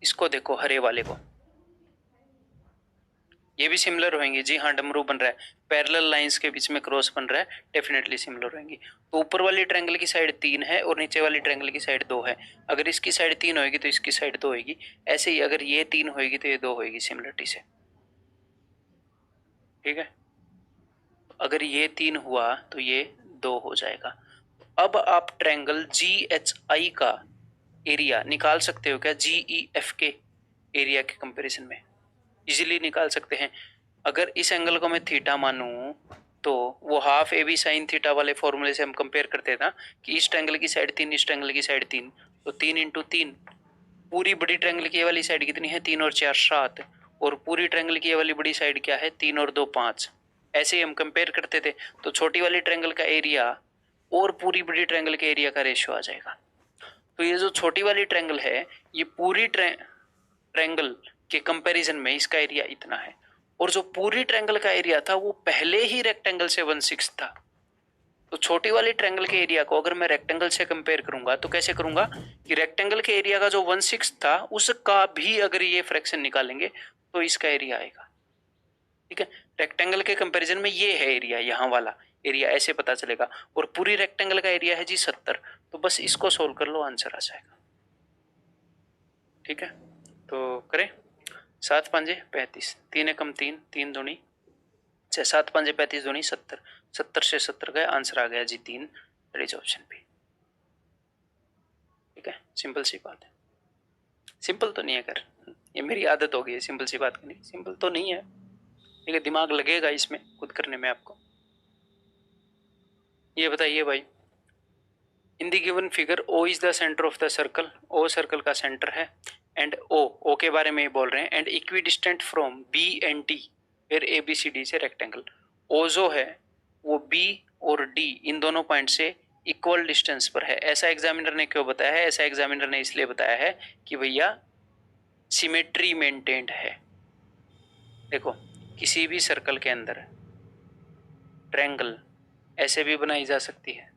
इसको देखो हरे वाले को, ये भी सिमिलर होंगे जी हाँ, डमरू बन रहा है, पैरेलल लाइंस के बीच में क्रॉस बन रहा है, डेफिनेटली सिमिलर होंगी। तो ऊपर वाली ट्रायंगल की साइड 3 है और नीचे वाली ट्रायंगल की साइड 2 है। अगर इसकी साइड 3 होगी तो इसकी साइड 2 होगी, ऐसे ही अगर ये 3 होगी तो ये 2 होगी सिमिलरिटी से, ठीक है। अगर ये 3 हुआ तो ये 2 हो जाएगा। अब आप ट्रायंगल GHI का एरिया निकाल सकते हो क्या GEF के एरिया के कंपैरिजन में? इजीली निकाल सकते हैं। अगर इस एंगल को मैं थीटा मानूं तो वो half a b sine theta वाले फॉर्मूले से हम कंपेयर करते थे ना कि इस ट्रायंगल की साइड 3, इस ट्रायंगल की साइड 3, तो 3 इंटू 3, पूरी बड़ी ट्रायंगल की ये वाली साइड कितनी है, 3 और 4 7, और पूरी ट्रायंगल की ये वाली बड़ी साइड क्या है, 3 और 2 5। ऐसे ही हम कंपेयर करते थे। तो छोटी वाली ट्रायंगल का एरिया और पूरी बड़ी ट्रायंगल के एरिया का रेशियो आ जाएगा। तो ये जो छोटी वाली ट्रायंगल है, ये पूरी ट्रायंगल के कंपैरिजन में इसका एरिया इतना है, और जो पूरी ट्रायंगल का एरिया था वो पहले ही रेक्टेंगल से 1/6 था। तो छोटी वाली ट्रायंगल के एरिया को अगर मैं रेक्टेंगल से कंपेयर करूंगा तो कैसे करूंगा कि रेक्टेंगल के एरिया का जो 1/6 था उसका भी अगर ये फ्रैक्शन निकालेंगे तो इसका एरिया आएगा, ठीक है। रेक्टेंगल के कंपैरिजन में ये है एरिया, यहाँ वाला एरिया ऐसे पता चलेगा, और पूरी रेक्टेंगल का एरिया है जी 70। तो बस इसको सोल्व कर लो, आंसर आ जाएगा, ठीक है। तो करें, 7 5 35, 3 एकम 3, 3 दूनी 6, 7 5 35 दूनी 70, 70 से 70 गए, आंसर आ गया जी 3, दैट इज ऑप्शन बी, ठीक है। सिंपल सी बात है। सिंपल तो नहीं है कर, ये मेरी आदत हो गई है सिंपल सी बात करनी, सिंपल तो नहीं है, ठीक है, दिमाग लगेगा इसमें खुद करने में आपको। ये बताइए भाई, in the given figure O is the centre of the circle, O circle का सेंटर है, एंड O के बारे में बोल रहे हैं, and equidistant from B and D, फिर ABCD से रेक्टेंगल। O जो है वो B और D इन दोनों पॉइंट से इक्वल डिस्टेंस पर है। ऐसा एग्जामिनर ने क्यों बताया है? ऐसा एग्जामिनर ने इसलिए बताया है कि भैया सिमेट्री मेंटेन्ड है। देखो किसी भी सर्कल के अंदर ट्रायंगल ऐसे भी बनाई जा सकती है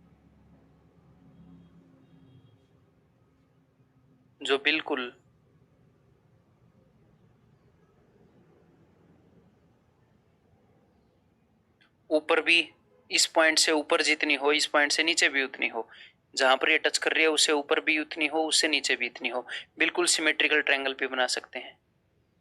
जो बिल्कुल ऊपर भी इस पॉइंट से ऊपर जितनी हो, इस पॉइंट से नीचे भी उतनी हो, जहां पर ये टच कर रही है उससे ऊपर भी उतनी हो, उससे नीचे भी इतनी हो। बिल्कुल सिमेट्रिकल ट्रायंगल भी बना सकते हैं,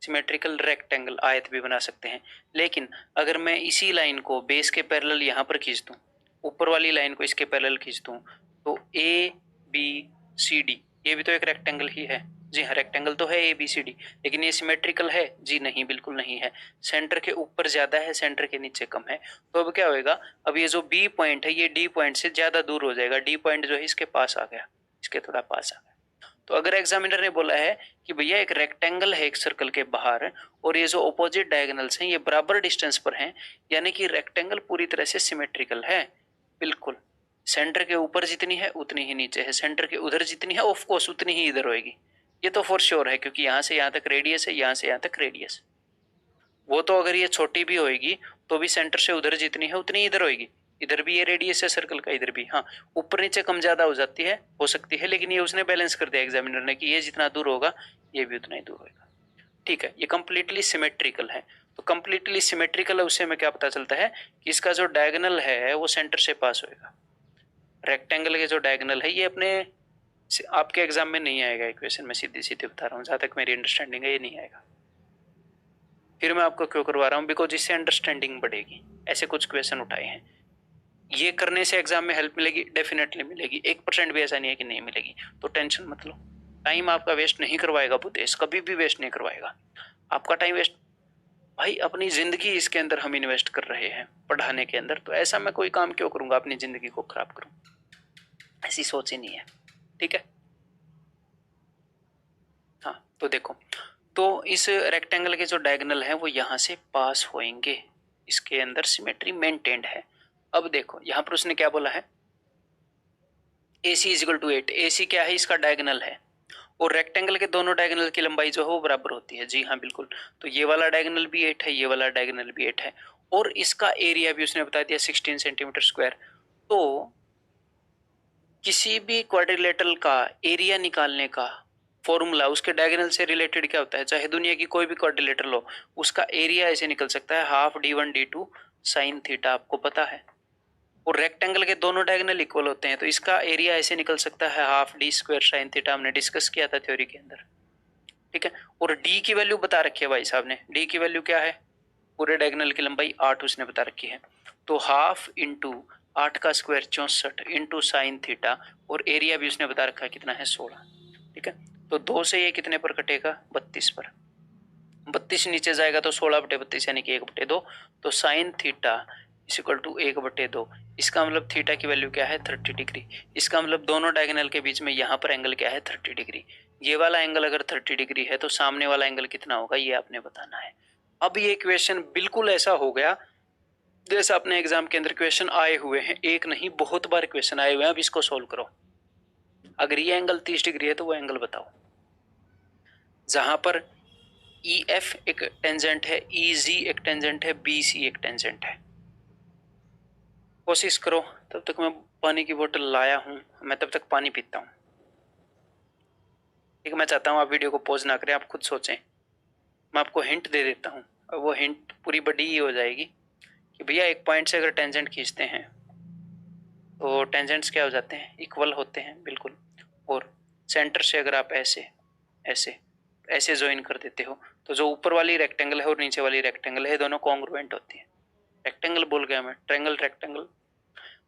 सिमेट्रिकल रेक्टेंगल आयत भी बना सकते हैं। लेकिन अगर मैं इसी लाइन को बेस के पैरेलल यहाँ पर खींच दूं, ऊपर वाली लाइन को इसके पैरेलल खींच दूं, तो ABCD ये भी तो एक रेक्टेंगल ही है। जी हाँ, रेक्टेंगल तो है ABCD, लेकिन ये सिमेट्रिकल है? जी नहीं, बिल्कुल नहीं है। सेंटर के ऊपर ज्यादा है, सेंटर के नीचे कम है। तो अब क्या होएगा, अब ये जो B पॉइंट है ये D पॉइंट से ज्यादा दूर हो जाएगा। D पॉइंट जो है इसके पास आ गया, इसके थोड़ा पास आ गया। तो अगर एग्जामिनर ने बोला है कि भैया एक रेक्टेंगल है एक सर्कल के बाहर, और ये जो ऑपोजिट डायगोनल्स हैं ये बराबर डिस्टेंस पर हैं, यानी कि रेक्टेंगल पूरी तरह से सिमेट्रिकल है। बिल्कुल सेंटर के ऊपर जितनी है उतनी ही नीचे है, सेंटर के उधर जितनी है ऑफ कोर्स उतनी ही इधर होगी। ये तो फॉर श्योर है, क्योंकि यहाँ से यहाँ तक रेडियस है, यहाँ से यहाँ तक रेडियस। वो तो अगर ये छोटी भी होगी तो भी सेंटर से उधर जितनी है उतनी इधर होगी। इधर भी ये रेडियस है सर्कल का, इधर भी। हाँ, ऊपर नीचे कम ज्यादा हो जाती है, हो सकती है, लेकिन ये उसने बैलेंस कर दिया एग्जामिनर ने कि ये जितना दूर होगा ये भी उतना ही दूर होगा, ठीक है। ये कंप्लीटली सिमेट्रिकल है। तो कंप्लीटली सिमेट्रिकल है उससे हमें क्या पता चलता है कि इसका जो डायगोनल है वो सेंटर से पास होएगा। रेक्टेंगल के जो डायगोनल है ये अपने आपके एग्जाम में नहीं आएगा इक्वेशन में, सीधी सीधी बता रहा हूँ, जहां तक मेरी अंडरस्टैंडिंग है ये नहीं आएगा। फिर मैं आपको क्यों करवा रहा हूँ, बिकॉज इससे अंडरस्टैंडिंग बढ़ेगी। ऐसे कुछ क्वेश्चन उठाए हैं, ये करने से एग्जाम में हेल्प मिलेगी, डेफिनेटली मिलेगी, 1% भी ऐसा नहीं है कि नहीं मिलेगी। तो टेंशन मत लो, टाइम आपका वेस्ट नहीं करवाएगा बुद्धेश, कभी भी वेस्ट नहीं करवाएगा आपका टाइम वेस्ट। भाई अपनी जिंदगी इसके अंदर हम इन्वेस्ट कर रहे हैं पढ़ाने के अंदर, तो ऐसा मैं कोई काम क्यों करूंगा अपनी जिंदगी को खराब करूं, ऐसी सोच ही नहीं है, ठीक है। हाँ तो देखो, तो इस रेक्टेंगल के जो डायगोनल है वो यहां से पास होंगे, इसके अंदर सिमेट्री मेंटेन्ड है। अब देखो यहां पर उसने क्या बोला है, AC इजिकल टू 8। AC क्या है, इसका डायगोनल है, और रेक्टेंगल के दोनों डायगोनल की लंबाई जो है वो बराबर होती है। जी हाँ बिल्कुल, तो ये वाला डायगोनल भी 8 है, ये वाला डायगोनल भी 8 है, और इसका एरिया भी उसने बता दिया 16 सेंटीमीटर स्क्वायर। तो किसी भी क्वाड्रिलेटरल का एरिया निकालने का फॉर्मूला उसके डायगोनल से रिलेटेड क्या होता है, चाहे दुनिया की कोई भी क्वाड्रिलेटरल लो, उसका एरिया ऐसे निकल सकता है half d1 d2 sine theta, आपको पता है। और रेक्टेंगल के दोनों डायगोनल इक्वल होते हैं, तो इसका एरिया ऐसे निकल सकता है हाफ d² साइन थीटा, हमने डिस्कस किया था थ्योरी के अंदर, ठीक है। और d की वैल्यू बता रखी है भाई साहब ने, d की वैल्यू क्या है, पूरे डायगोनल की लंबाई 8 उसने बता रखी है, तो हाफ इंटू 8 का स्क्वायर 64 इंटू साइन थीटा, और एरिया भी उसने बता रखा है कितना है 16, ठीक है। तो 2 से ये कितने पर कटेगा, 32 पर, 32 नीचे जाएगा तो 16/32 यानी कि 1/2, तो साइन थीटा इक्वल टू 1/2। इसका मतलब थीटा की वैल्यू क्या है, 30 डिग्री। इसका मतलब दोनों डायगोनल के बीच में यहाँ पर एंगल क्या है, 30 डिग्री। ये वाला एंगल अगर 30 डिग्री है तो सामने वाला एंगल कितना होगा, ये आपने बताना है। अब ये क्वेश्चन बिल्कुल ऐसा हो गया जैसे अपने एग्जाम के अंदर क्वेश्चन आए हुए हैं, एक नहीं बहुत बार क्वेश्चन आए हुए हैं। अब इसको सोल्व करो। अगर ये एंगल 30 डिग्री है तो वो एंगल बताओ। जहां पर ई एफ एक टेंजेंट है, ई जी एक टेंजेंट है, बी सी एक टेंजेंट है। कोशिश करो। तब तक मैं पानी की बोतल लाया हूं, मैं तब तक पानी पीता हूं। ठीक है, मैं चाहता हूं आप वीडियो को पॉज ना करें, आप खुद सोचें। मैं आपको हिंट दे देता हूं, और वो हिंट पूरी बड़ी ही हो जाएगी कि भैया एक पॉइंट से अगर टेंजेंट खींचते हैं तो टेंजेंट्स क्या हो जाते हैं, इक्वल होते हैं बिल्कुल। और सेंटर से अगर आप ऐसे ऐसे ऐसे ज्वाइन कर देते हो तो जो ऊपर वाली रेक्टेंगल है और नीचे वाली रेक्टेंगल है दोनों कॉन्ग्रुएंट होती है। रेक्टेंगल बोल गया मैं, ट्रायंगल रेक्टेंगल,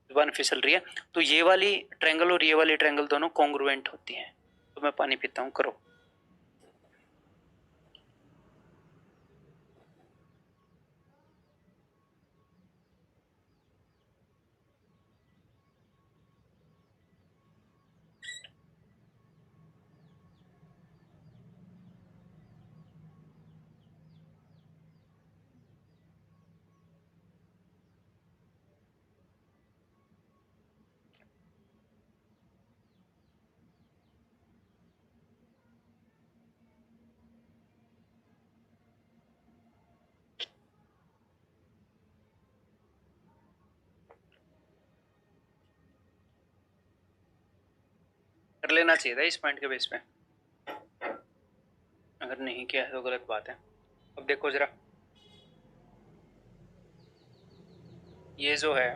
जुबान फिसल रही है। तो ये वाली ट्रायंगल और ये वाली ट्रायंगल दोनों कॉन्ग्रुएंट होती हैं। तो मैं पानी पीता हूँ, करो। कर लेना चाहिए था इस पॉइंट के बेस पे, अगर नहीं किया है तो गलत बात है। अब देखो जरा, ये जो है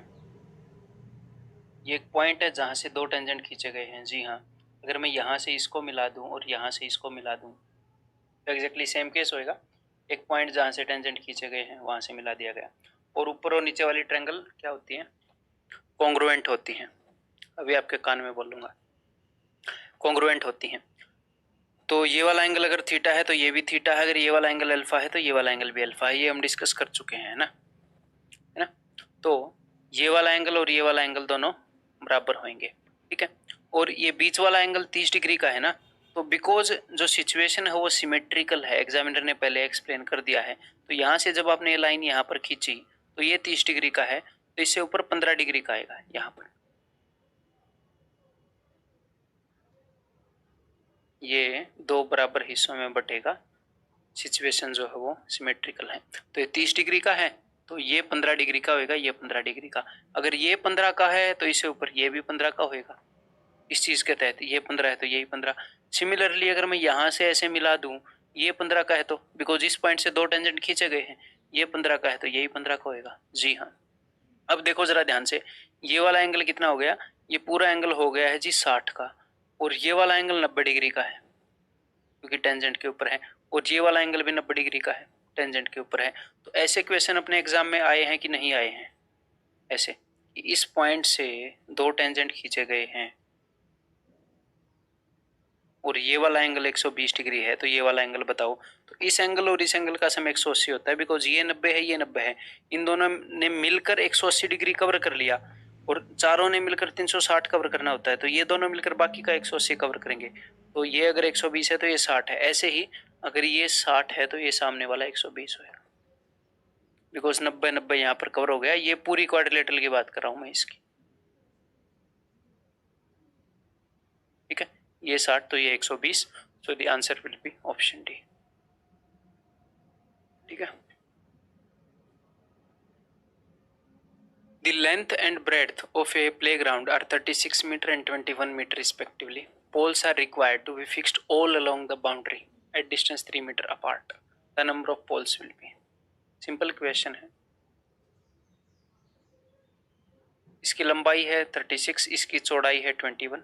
ये एक पॉइंट है जहां से दो टेंजेंट खींचे गए हैं। जी हाँ, अगर मैं यहाँ से इसको मिला दूं और यहाँ से इसको मिला दूं तो एग्जैक्टली सेम केस होएगा। एक पॉइंट जहां से टेंजेंट खींचे गए हैं वहां से मिला दिया गया, और ऊपर और नीचे वाली ट्रायंगल क्या होती है, कॉन्ग्रुएंट होती हैं। अभी आपके कान में बोलूंगा, कॉन्ग्रुएंट होती हैं। तो ये वाला एंगल अगर थीटा है तो ये भी थीटा है, अगर ये वाला एंगल अल्फा है तो ये वाला एंगल भी अल्फा है। ये हम डिस्कस कर चुके हैं, है ना। तो ये वाला एंगल और ये वाला एंगल दोनों बराबर होंगे, ठीक है। और ये बीच वाला एंगल 30 डिग्री का है ना, तो बिकॉज जो सिचुएशन है वो सिमेट्रिकल है, एग्जामिनर ने पहले एक्सप्लेन कर दिया है। तो यहाँ से जब आपने ये लाइन यहाँ पर खींची तो ये 30 डिग्री का है, तो इससे ऊपर 15 डिग्री का आएगा यहाँ पर। ये दो बराबर हिस्सों में बटेगा, सिचुएशन जो है वो सिमेट्रिकल है। तो ये 30 डिग्री का है तो ये 15 डिग्री का होगा, ये 15 डिग्री का। अगर ये 15 का है तो इससे ऊपर ये भी 15 का होगा। इस चीज के तहत ये 15 है तो यही 15। सिमिलरली अगर मैं यहाँ से ऐसे मिला दूं, ये 15 का है तो बिकॉज इस पॉइंट से दो टेंजेंट खींचे गए हैं, ये 15 का है तो यही 15 का होगा। जी हाँ। अब देखो जरा ध्यान से, ये वाला एंगल कितना हो गया, ये पूरा एंगल हो गया है जी 60 का, और ये वाला एंगल 90 डिग्री का है क्योंकि टेंजेंट के ऊपर है, और ये वाला एंगल भी 90 डिग्री का है, टेंजेंट के ऊपर है। तो ऐसे क्वेश्चन अपने एग्जाम में आए हैं कि नहीं आए हैं, ऐसे कि इस पॉइंट से दो टेंजेंट खींचे गए हैं और ये वाला एंगल 120 डिग्री है, तो ये वाला एंगल बताओ। तो इस एंगल और इस एंगल का सम 180 होता है, बिकॉज ये 90 है, ये 90 है। इन दोनों ने मिलकर 180 डिग्री कवर कर लिया, और चारों ने मिलकर 360 कवर करना होता है, तो ये दोनों मिलकर बाकी का 180 कवर करेंगे। तो ये अगर 120 है तो ये 60 है। ऐसे ही अगर ये 60 है तो ये सामने वाला 120 होगा, बिकॉज 90 90 यहाँ पर कवर हो गया। ये पूरी क्वाड्रिलेटरल की बात कर रहा हूँ मैं इसकी, ठीक है। ये 60 तो ये 120, so the answer will be option D, ठीक है। The length and breadth of a playground are 36 meter and 21 meter respectively. poles are required to be fixed all along the boundary at distance 3 meter apart? The number of poles will be. Simple question है। इसकी लंबाई है 36, इसकी चौड़ाई है 21।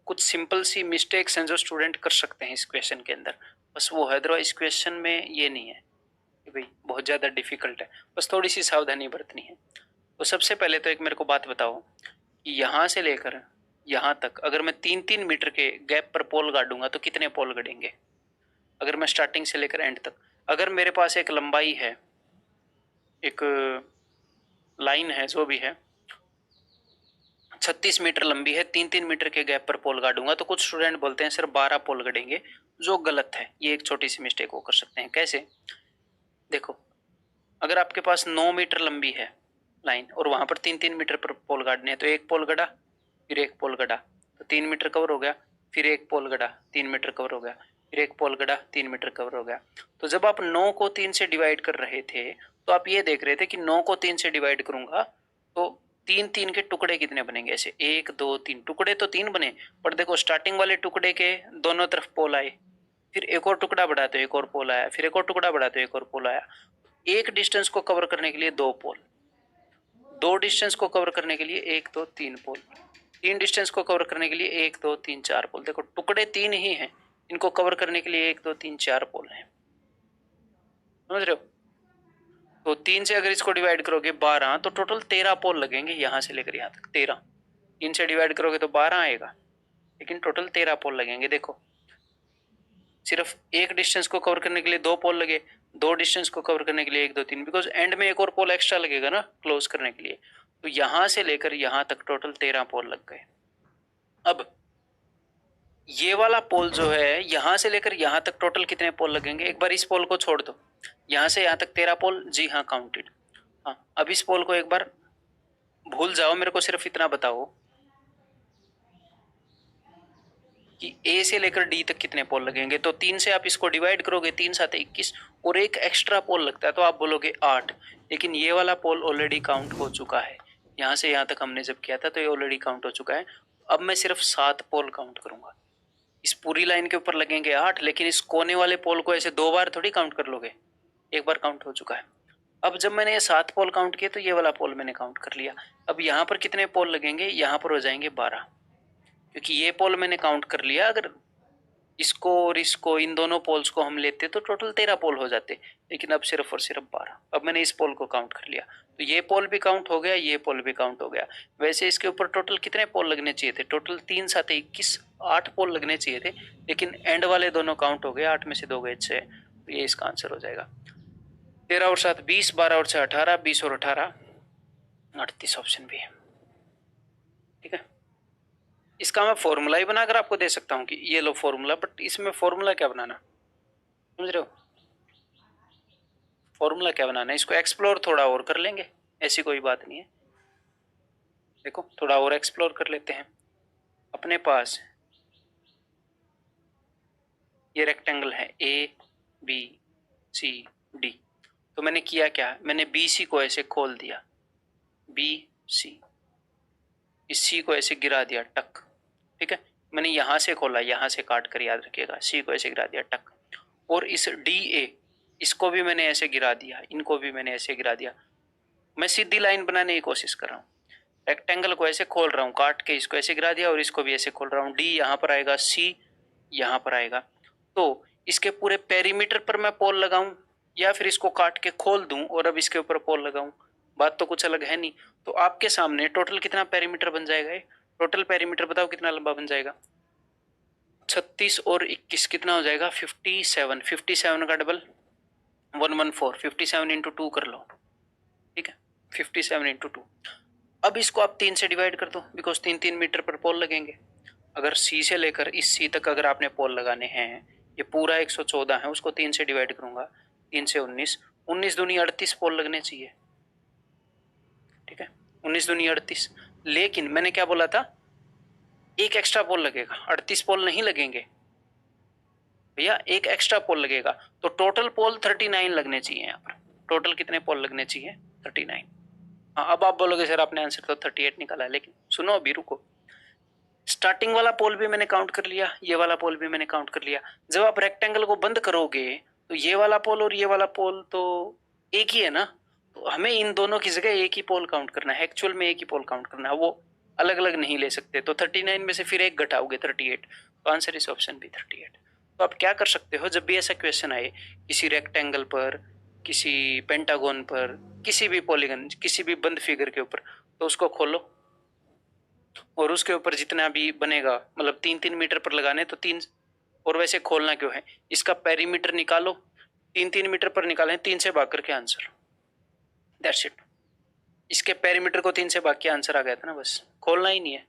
कुछ simple सी mistakes हैं जो स्टूडेंट कर सकते हैं इस क्वेश्चन के अंदर, बस वो है। इस क्वेश्चन में ये नहीं है कि भाई बहुत ज़्यादा डिफिकल्ट है, बस थोड़ी सी सावधानी बरतनी है। तो सबसे पहले तो एक मेरे को बात बताओ कि यहाँ से लेकर यहाँ तक अगर मैं 3-3 मीटर के गैप पर पोल गाड़ूंगा तो कितने पोल गड़ेंगे? अगर मैं स्टार्टिंग से लेकर एंड तक, अगर मेरे पास एक लंबाई है, एक लाइन है जो भी है 36 मीटर लंबी है, 3-3 मीटर के गैप पर पोल गाड़ूंगा तो कुछ स्टूडेंट बोलते हैं सिर्फ 12 पोल गड़ेंगे, जो गलत है। ये एक छोटी सी मिस्टेक वो कर सकते हैं। कैसे? देखो, अगर आपके पास 9 मीटर लंबी है लाइन और वहां पर 3-3 मीटर पर पोल गाड़ने हैं तो एक पोल गड़ा, फिर एक पोल गड़ा तो 3 मीटर कवर हो गया, फिर एक पोल गड़ा 3 मीटर कवर हो गया, फिर एक पोल गड़ा 3 मीटर कवर हो गया। तो जब आप 9 को 3 से डिवाइड कर रहे थे तो आप ये देख रहे थे कि 9 को 3 से डिवाइड करूंगा तो 3-3 के टुकड़े कितने बनेंगे? ऐसे 1 2 3 टुकड़े तो 3 बने, पर देखो स्टार्टिंग वाले टुकड़े के दोनों तरफ पोल आए, फिर एक और टुकड़ा बढ़ा तो एक और पोल आया, फिर एक और टुकड़ा बढ़ा तो एक और पोल आया। एक डिस्टेंस को कवर करने के लिए 2 पोल, 2 डिस्टेंस को कवर करने के लिए 1 2 3 पोल, 3 डिस्टेंस को कवर करने के लिए 1 2 3 4 पोल। देखो टुकड़े 3 ही हैं, इनको कवर करने के लिए 1 2 3 4 पोल हैं। समझ रहे हो? तो 3 से अगर इसको डिवाइड करोगे 12 तो टोटल 13 पोल लगेंगे यहाँ से लेकर यहाँ तक। 13 3 से डिवाइड करोगे तो 12 आएगा, लेकिन टोटल 13 पोल लगेंगे। देखो सिर्फ एक डिस्टेंस को कवर करने के लिए 2 पोल लगे, 2 डिस्टेंस को कवर करने के लिए 1 2 3, बिकॉज एंड में एक और पोल एक्स्ट्रा लगेगा ना क्लोज करने के लिए। तो यहां से लेकर यहां तक टोटल 13 पोल लग गए। अब ये वाला पोल जो है यहां से लेकर यहां तक टोटल कितने पोल लगेंगे? एक बार इस पोल को छोड़ दो, यहां से यहां तक 13 पोल, जी हाँ काउंटेड। हाँ, अब इस पोल को एक बार भूल जाओ, मेरे को सिर्फ इतना बताओ कि ए से लेकर डी तक कितने पोल लगेंगे। तो 3 से आप इसको डिवाइड करोगे, 3 7 21 और एक एक्स्ट्रा पोल लगता है तो आप बोलोगे 8, लेकिन ये वाला पोल ऑलरेडी काउंट हो चुका है। यहाँ से यहाँ तक हमने जब किया था तो ये ऑलरेडी काउंट हो चुका है। अब मैं सिर्फ 7 पोल काउंट करूंगा। इस पूरी लाइन के ऊपर लगेंगे 8, लेकिन इस कोने वाले पोल को ऐसे 2 बार थोड़ी काउंट कर लोगे, एक बार काउंट हो चुका है। अब जब मैंने ये 7 पोल काउंट किए तो ये वाला पोल मैंने काउंट कर लिया। अब यहाँ पर कितने पोल लगेंगे? यहाँ पर हो जाएंगे 12, क्योंकि ये पोल मैंने काउंट कर लिया। अगर इसको और इसको, इन दोनों पोल्स को हम लेते तो टोटल 13 पोल हो जाते, लेकिन अब सिर्फ और सिर्फ 12। अब मैंने इस पोल को काउंट कर लिया तो ये पोल भी काउंट हो गया, ये पोल भी काउंट हो गया। वैसे इसके ऊपर टोटल कितने पोल लगने चाहिए थे? टोटल 3 7 21 8 पोल लगने चाहिए थे, लेकिन एंड वाले दोनों काउंट हो गए, 8 में से 2 गए 6, तो ये इसका आंसर हो जाएगा। 13 और 7 20, 12 और 6 18, 20 और 18 38 ऑप्शन भी है। ठीक है, इसका मैं फॉर्मूला ही बनाकर आपको दे सकता हूँ कि ये लो फॉर्मूला, बट इसमें फॉर्मूला क्या बनाना, समझ रहे हो? फॉर्मूला क्या बनाना है, इसको एक्सप्लोर थोड़ा और कर लेंगे, ऐसी कोई बात नहीं है। देखो थोड़ा और एक्सप्लोर कर लेते हैं। अपने पास ये रेक्टेंगल है ए बी सी डी, तो मैंने किया क्या, मैंने बी सी को ऐसे खोल दिया, बी सी, इस सी को ऐसे गिरा दिया टक। ठीक है, मैंने यहां से खोला, यहां से काट कर, याद रखिएगा, सी को ऐसे गिरा दिया टक। और इस डी ए, इसको भी मैंने ऐसे गिरा दिया, इनको भी मैंने ऐसे गिरा दिया। मैं सीधी लाइन बनाने की कोशिश कर रहा हूँ, रेक्टेंगल को ऐसे खोल रहा हूँ, काट के इसको ऐसे गिरा दिया और इसको भी ऐसे खोल रहा हूँ। डी यहाँ पर आएगा, सी यहाँ पर आएगा। तो इसके पूरे पेरीमीटर पर मैं पोल लगाऊं या फिर इसको काट के खोल दूं और अब इसके ऊपर पोल लगाऊं, बात तो कुछ अलग है नहीं। तो आपके सामने टोटल कितना पेरीमीटर बन जाएगा? ये टोटल पेरीमीटर बताओ कितना लंबा बन जाएगा? 36 और 21 कितना हो जाएगा? 57। 57 का डबल 114, 57 इंटू 2 कर लो। ठीक है, 57 इंटू 2। अब इसको आप 3 से डिवाइड कर दो, बिकॉज 3-3 मीटर पर पोल लगेंगे। अगर सी से लेकर इस सी तक अगर आपने पोल लगाने हैं, ये पूरा 114 है, उसको 3 से डिवाइड करूंगा, 3 से 19, 19 दूनी 38 पोल लगने चाहिए। ठीक है, 19 दूनी 38, लेकिन मैंने क्या बोला था, एक एक्स्ट्रा पोल लगेगा, 38 पोल नहीं लगेंगे भैया, एक एक्स्ट्रा पोल लगेगा। तो टोटल पोल 39 लगने चाहिए। यहाँ पर टोटल कितने पोल लगने चाहिए? 39। हाँ, अब आप बोलोगे सर आपने आंसर तो 38 निकाला है, लेकिन सुनो अभी रुको, स्टार्टिंग वाला पोल भी मैंने काउंट कर लिया, ये वाला पोल भी मैंने काउंट कर लिया। जब आप रेक्टेंगल को बंद करोगे तो ये वाला पोल और ये वाला पोल तो एक ही है ना, तो हमें इन दोनों की जगह एक ही पोल काउंट करना है, एक्चुअल में एक ही पोल काउंट करना है, वो अलग अलग नहीं ले सकते। तो 39 में से फिर एक घटाओगे 38, तो आंसर इस ऑप्शन बी 38। तो आप क्या कर सकते हो, जब भी ऐसा क्वेश्चन आए किसी रेक्टेंगल पर, किसी पेंटागोन पर, किसी भी पॉलीगन, किसी भी बंद फिगर के ऊपर, तो उसको खोलो और उसके ऊपर जितना भी बनेगा, मतलब 3-3 मीटर पर लगाने तो 3, और वैसे खोलना क्यों है, इसका पेरीमीटर निकालो, 3-3 मीटर पर निकालें, 3 से भाग करके आंसर, दैट्स इट। इसके पेरीमीटर को 3 से भाग के आंसर आ गया था ना, बस खोलना ही नहीं है।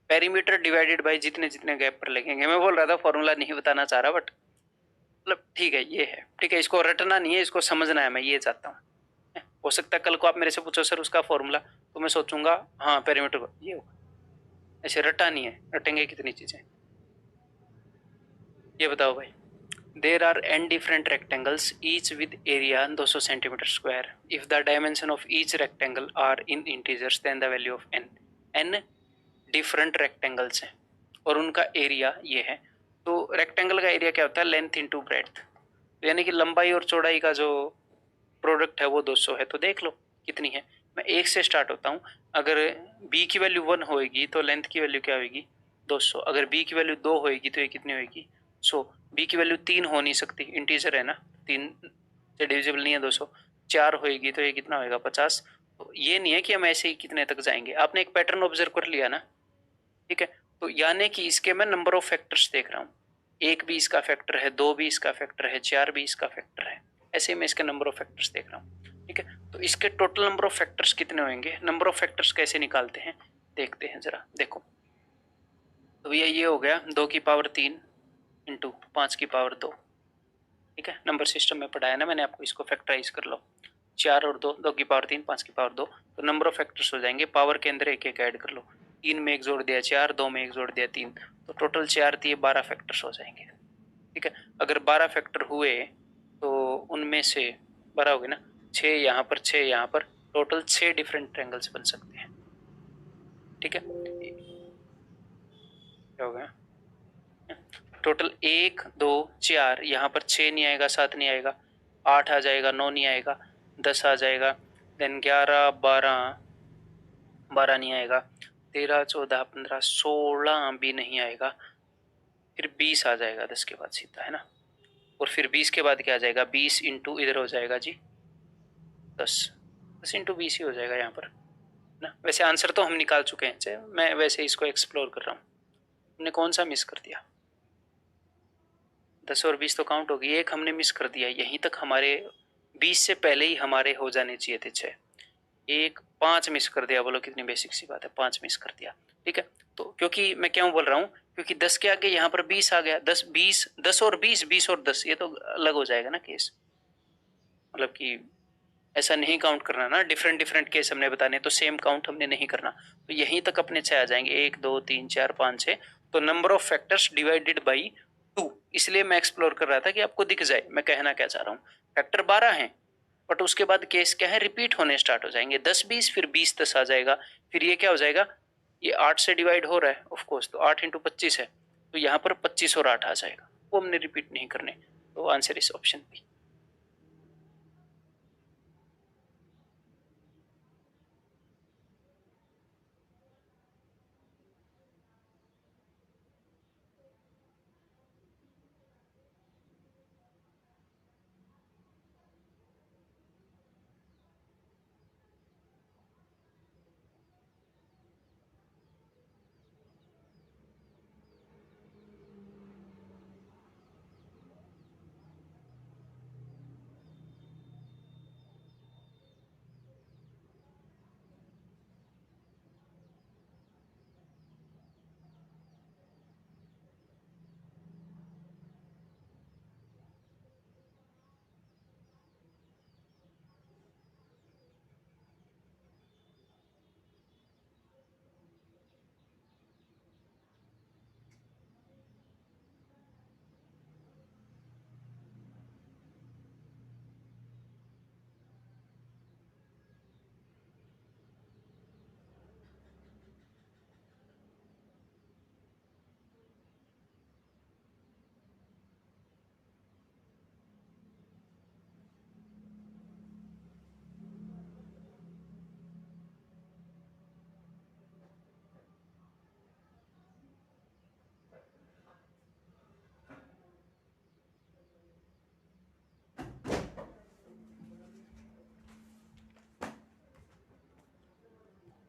पेरीमीटर डिवाइडेड बाई जितने जितने गैप पर लगेंगे। मैं बोल रहा था फॉर्मूला नहीं बताना चाह रहा, बट मतलब ठीक है, ये है, ठीक है, इसको रटना नहीं है, इसको समझना है, मैं ये चाहता हूँ। हो सकता है कल को आप मेरे से पूछो सर उसका फॉर्मूला, तो मैं सोचूंगा हाँ पेरीमीटर को ये होगा, ऐसे रटा नहीं है, रटेंगे कितनी चीजें। ये बताओ भाई, there are n different rectangles each with area 200 centimeter square. If the dimension of each rectangle are in integers, then the value of n different rectangles हैं और उनका एरिया ये है। तो रेक्टेंगल का एरिया क्या होता है, लेंथ इंटू ब्रेड्थ, यानी कि लंबाई और चौड़ाई का जो प्रोडक्ट है वो 200 है। तो देख लो कितनी है, मैं 1 से स्टार्ट होता हूँ। अगर b की वैल्यू 1 होएगी तो लेंथ की वैल्यू क्या होगी, 200। अगर b की वैल्यू 2 होएगी तो ये कितनी होएगी, 100। b की वैल्यू 3 हो नहीं सकती, इंटीजर है ना, 3 से डिविजिबल नहीं है 200। 4 होएगी तो ये कितना होएगा, 50। तो ये नहीं है कि हम ऐसे ही कितने तक जाएंगे, आपने एक पैटर्न ऑब्जर्व कर लिया ना, ठीक है। तो यानी कि इसके मैं नंबर ऑफ फैक्टर्स देख रहा हूँ, 1 भी इसका फैक्टर है, 2 भी इसका फैक्टर है, 4 भी इसका फैक्टर है, ऐसे मैं इसके नंबर ऑफ फैक्टर्स देख रहा हूँ, ठीक है। तो इसके टोटल नंबर ऑफ फैक्टर्स कितने होंगे, नंबर ऑफ फैक्टर्स कैसे निकालते हैं देखते हैं जरा, देखो। तो ये हो गया 2 की पावर 3 इंटू 5 की पावर 2, ठीक है। नंबर सिस्टम में पढ़ाया ना मैंने आपको, इसको फैक्टराइज कर लो, 4 और 2, 2 की पावर 3, 5 की पावर 2, तो नंबर ऑफ फैक्टर्स हो जाएंगे, पावर के अंदर एक एक ऐड कर लो, 3 में एक जोड़ दिया 4, 2 में एक जोड़ दिया 3, तो टोटल 4 दिए 12 फैक्टर्स हो जाएंगे, ठीक है। अगर 12 फैक्टर हुए तो उनमें से 12 हो गए ना, 6 यहाँ पर, 6 यहाँ पर, टोटल 6 डिफरेंट ट्रायंगल्स बन सकते हैं, ठीक है। क्या हो गया, टोटल 1 2 4, यहाँ पर 6 नहीं आएगा, 7 नहीं आएगा, 8 आ जाएगा, 9 नहीं आएगा, 10 आ जाएगा, देन 11 12 12 नहीं आएगा, 13 14 15 16 भी नहीं आएगा, फिर 20 आ जाएगा 10 के बाद सीधा, है ना। और फिर 20 के बाद क्या आ जाएगा, 20 इंटू इधर हो जाएगा जी 10 इंटू 20 ही हो जाएगा यहाँ पर ना। वैसे आंसर तो हम निकाल चुके हैं, मैं वैसे इसको एक्सप्लोर कर रहा हूँ, हमने कौन सा मिस कर दिया, 10 और 20 तो काउंट होगी, एक हमने मिस कर दिया, यहीं तक हमारे 20 से पहले ही हमारे हो जाने चाहिए थे 6, एक 5 मिस कर दिया, बोलो कितनी बेसिक सी बात है, 5 मिस कर दिया, ठीक है। तो क्योंकि मैं क्यों बोल रहा हूँ, क्योंकि 10 के आगे यहाँ पर 20 आ गया, 10 20 10 और 20, 20 और 10, ये तो अलग हो जाएगा ना केस, मतलब कि ऐसा नहीं काउंट करना ना, डिफरेंट डिफरेंट केस हमने बताने, तो सेम काउंट हमने नहीं करना। तो यहीं तक अपने 6 आ जाएंगे, 1 2 3 4 5 6, तो number of factors divided by 2, इसलिए मैं एक्सप्लोर कर रहा था कि आपको दिख जाए मैं कहना क्या चाह रहा हूँ। फैक्टर 12 है, बट उसके बाद केस क्या है, रिपीट होने स्टार्ट हो जाएंगे, 10 20 फिर 20 10 आ जाएगा, फिर ये क्या हो जाएगा, ये 8 से डिवाइड हो रहा है ऑफकोर्स, तो 8 इंटू 25 है, तो यहाँ पर 25 और 8 आ जाएगा, वो हमने रिपीट नहीं करने, तो आंसर इस ऑप्शन बी।